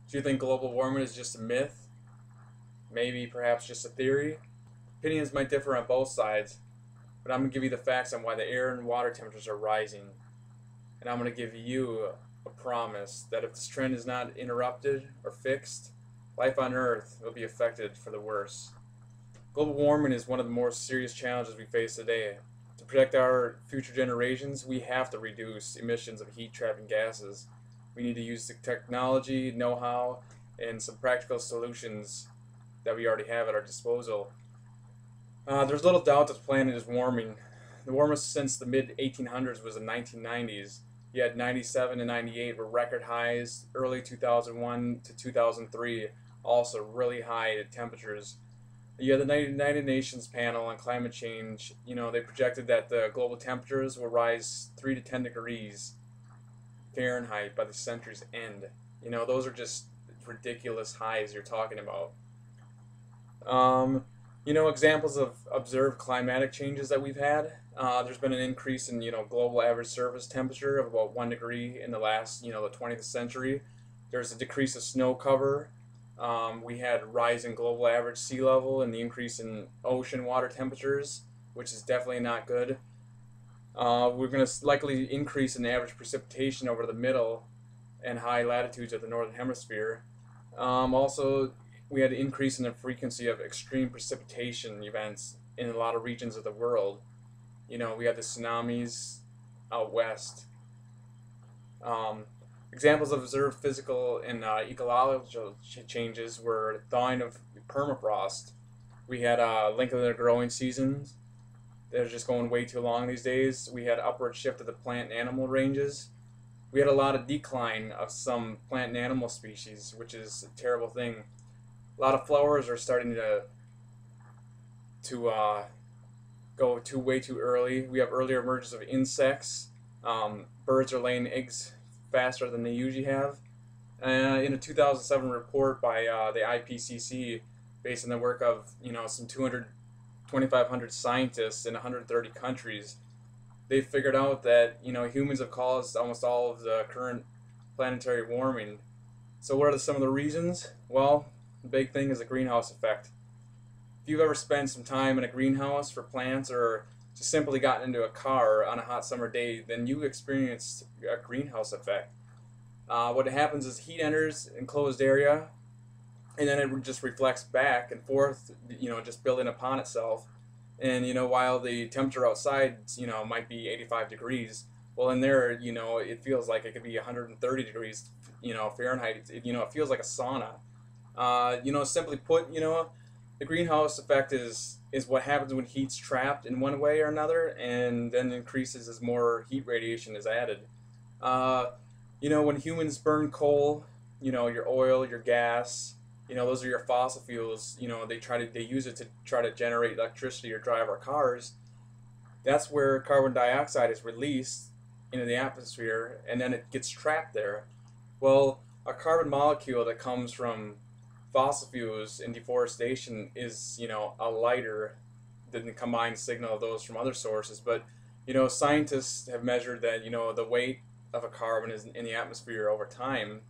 Do you think global warming is just a myth? Maybe perhaps just a theory? Opinions might differ on both sides, but I'm going to give you the facts on why the air and water temperatures are rising. And I'm going to give you a promise that if this trend is not interrupted or fixed, life on Earth will be affected for the worse. Global warming is one of the more serious challenges we face today. To protect our future generations, we have to reduce emissions of heat trapping gases. We need to use the technology, know how, and some practical solutions that we already have at our disposal. There's little doubt that the planet is warming. The warmest since the mid 1800s was the 1990s. Yet 97 and 98 were record highs. Early 2001 to 2003, also really high temperatures. Yeah, the United Nations panel on climate change, they projected that the global temperatures will rise 3 to 10 degrees Fahrenheit by the century's end. Those are just ridiculous highs you're talking about. Um, Examples of observed climatic changes that we've had. There's been an increase in, global average surface temperature of about 1 degree in the last, the 20th century. There's a decrease of snow cover. We had rise in global average sea level and the increase in ocean water temperatures, which is definitely not good. We're going to likely increase in the average precipitation over the middle and high latitudes of the northern hemisphere. Also, we had an increase in the frequency of extreme precipitation events in a lot of regions of the world. We had the tsunamis out west. Um, Examples of observed physical and ecological changes were thawing of permafrost. We had lengthening of the growing seasons. They're just going way too long these days. We had upward shift of the plant and animal ranges. We had a lot of decline of some plant and animal species, which is a terrible thing. A lot of flowers are starting to go too way too early. We have earlier emergence of insects. Birds are laying eggs faster than they usually have. In a 2007 report by the IPCC, based on the work of some 2,500 scientists in 130 countries, they figured out that humans have caused almost all of the current planetary warming. So what are some of the reasons? Well, the big thing is the greenhouse effect. If you've ever spent some time in a greenhouse for plants or just simply gotten into a car on a hot summer day, then you experienced a greenhouse effect. What happens is heat enters enclosed area, and then it just reflects back and forth, just building upon itself. And while the temperature outside, might be 85 degrees, well, in there, it feels like it could be 130 degrees, Fahrenheit. It feels like a sauna. Simply put, the greenhouse effect is what happens when heat's trapped in one way or another, and then increases as more heat radiation is added. Uh, when humans burn coal, your oil, your gas, those are your fossil fuels. They use it to try to generate electricity or drive our cars. That's where carbon dioxide is released into the atmosphere, and then it gets trapped there. Well, a carbon molecule that comes from fossil fuels and deforestation is, a lighter than the combined signal of those from other sources. But, scientists have measured that, the weight of a carbon is in the atmosphere over time.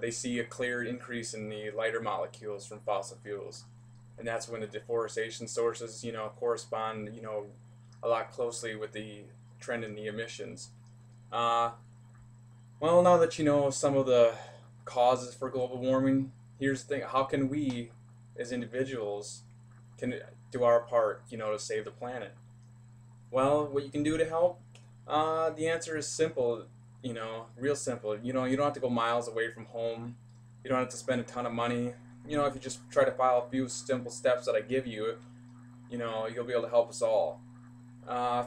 They see a clear increase in the lighter molecules from fossil fuels. And that's when the deforestation sources, correspond, a lot closely with the trend in the emissions. Uh, well, now that you know some of the causes for global warming, here's the thing: how can we, as individuals, can do our part, to save the planet? Well, what you can do to help? The answer is simple. Real simple. You don't have to go miles away from home. You don't have to spend a ton of money. If you just try to follow a few simple steps that I give you, you'll be able to help us all.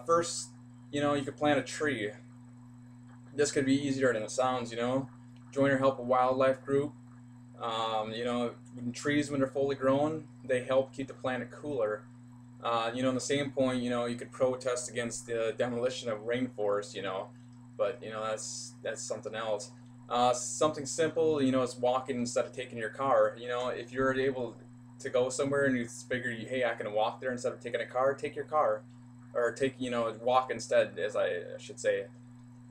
First, you could plant a tree. This could be easier than it sounds. Join or help a wildlife group. Trees, when they're fully grown, they help keep the planet cooler. On the same point, you could protest against the demolition of rainforests, but that's something else. Something simple, is walking instead of taking your car. If you're able to go somewhere and you figure, hey, I can walk there instead of taking a car, take your car, or walk instead, as I should say.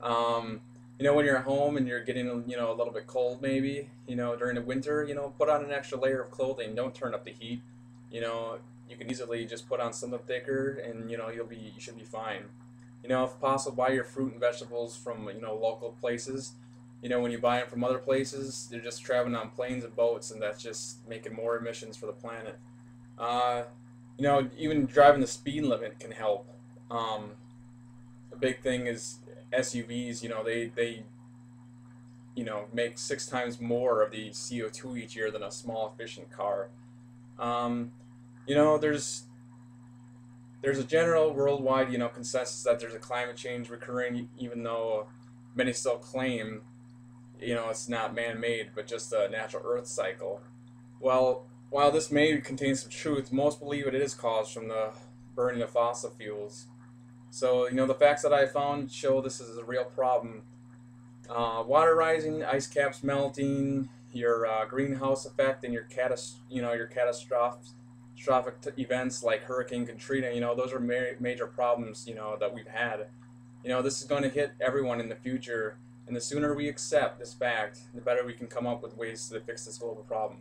Um, when you're at home and you're getting, a little bit cold maybe, during the winter, put on an extra layer of clothing. Don't turn up the heat. You know, you can easily just put on something thicker and, you should be fine. If possible, buy your fruit and vegetables from, local places. When you buy them from other places, they're just traveling on planes and boats, and that's just making more emissions for the planet. Uh, Even driving the speed limit can help. Um, a big thing is SUVs. They make 6 times more of the CO2 each year than a small efficient car. Um, you know, there's there's a general worldwide consensus that there's a climate change recurring, even though many still claim it's not man-made but just a natural Earth cycle. Well, while this may contain some truth, most believe it is caused from the burning of fossil fuels. So, the facts that I found show this is a real problem. Water rising, ice caps melting, your greenhouse effect, and your catastrophic events like Hurricane Katrina. Those are major problems. That we've had. This is going to hit everyone in the future, and the sooner we accept this fact, the better we can come up with ways to fix this global problem.